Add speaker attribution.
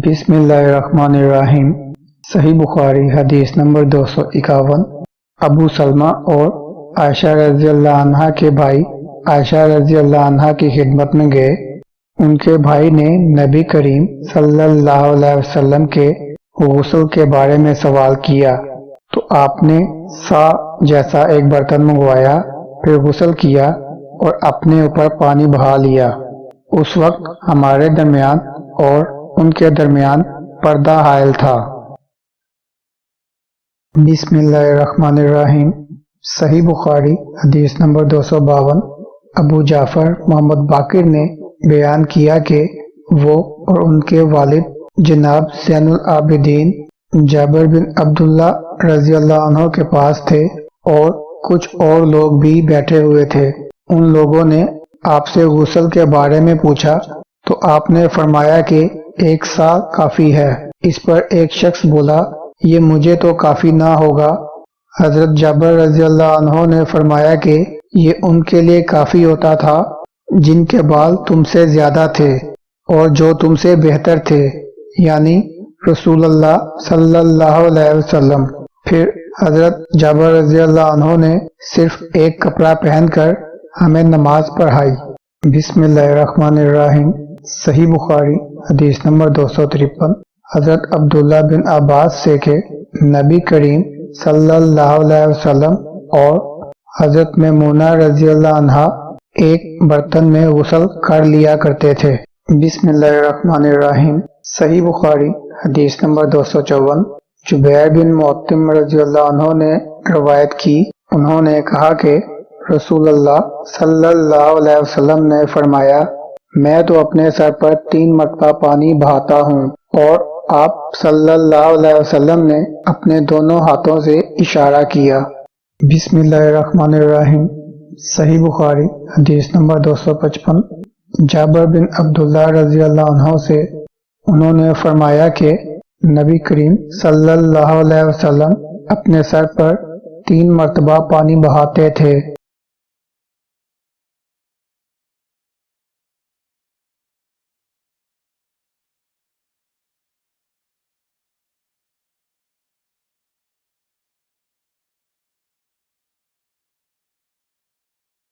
Speaker 1: بسم اللہ الرحمن الرحیم۔ صحیح بخاری حدیث نمبر 251۔ ابو سلمہ اور عائشہ رضی اللہ عنہا کے بھائی عائشہ رضی اللہ عنہا کی خدمت میں گئے۔ ان کے بھائی نے نبی کریم صلی اللہ علیہ وسلم کے غسل کے بارے میں سوال کیا تو آپ نے سا جیسا ایک برتن منگوایا، پھر غسل کیا اور اپنے اوپر پانی بہا لیا۔ اس وقت ہمارے درمیان اور ان کے درمیان پردہ حائل تھا۔ بسم اللہ الرحمن الرحیم۔ صحیح بخاری حدیث نمبر 252۔ ابو جعفر محمد باقر نے بیان کیا کہ وہ اور ان کے والد جناب زین العابدین جابر بن عبداللہ رضی اللہ عنہ کے پاس تھے اور کچھ اور لوگ بھی بیٹھے ہوئے تھے۔ ان لوگوں نے آپ سے غسل کے بارے میں پوچھا تو آپ نے فرمایا کہ ایک سا کافی ہے۔ اس پر ایک شخص بولا، یہ مجھے تو کافی نہ ہوگا۔ حضرت جابر رضی اللہ عنہ نے فرمایا کہ یہ ان کے لیے کافی ہوتا تھا جن کے بال تم سے زیادہ تھے اور جو تم سے بہتر تھے، یعنی رسول اللہ صلی اللہ علیہ وسلم۔ پھر حضرت جابر رضی اللہ عنہ نے صرف ایک کپڑا پہن کر ہمیں نماز پڑھائی۔ بسم اللہ الرحمن الرحیم۔ صحیح بخاری حدیث نمبر 253۔ حضرت عبداللہ بن عباس سے کہ نبی کریم صلی اللہ علیہ وسلم اور حضرت میمونہ رضی اللہ عنہا ایک برتن میں غسل کر لیا کرتے تھے۔ بسم اللہ الرحمن الرحیم۔ صحیح بخاری حدیث نمبر 254۔ جبیر بن معطم رضی اللہ عنہ نے روایت کی، انہوں نے کہا کہ رسول اللہ صلی اللہ علیہ وسلم نے فرمایا، میں تو اپنے سر پر 3 مرتبہ پانی بہاتا ہوں، اور آپ صلی اللہ علیہ وسلم نے اپنے دونوں ہاتھوں سے اشارہ کیا۔ بسم اللہ الرحمن الرحیم۔ صحیح بخاری حدیث نمبر 255۔ جابر بن عبداللہ رضی اللہ عنہ سے انہوں نے فرمایا کہ نبی کریم صلی اللہ علیہ وسلم اپنے سر پر 3 مرتبہ پانی بہاتے تھے۔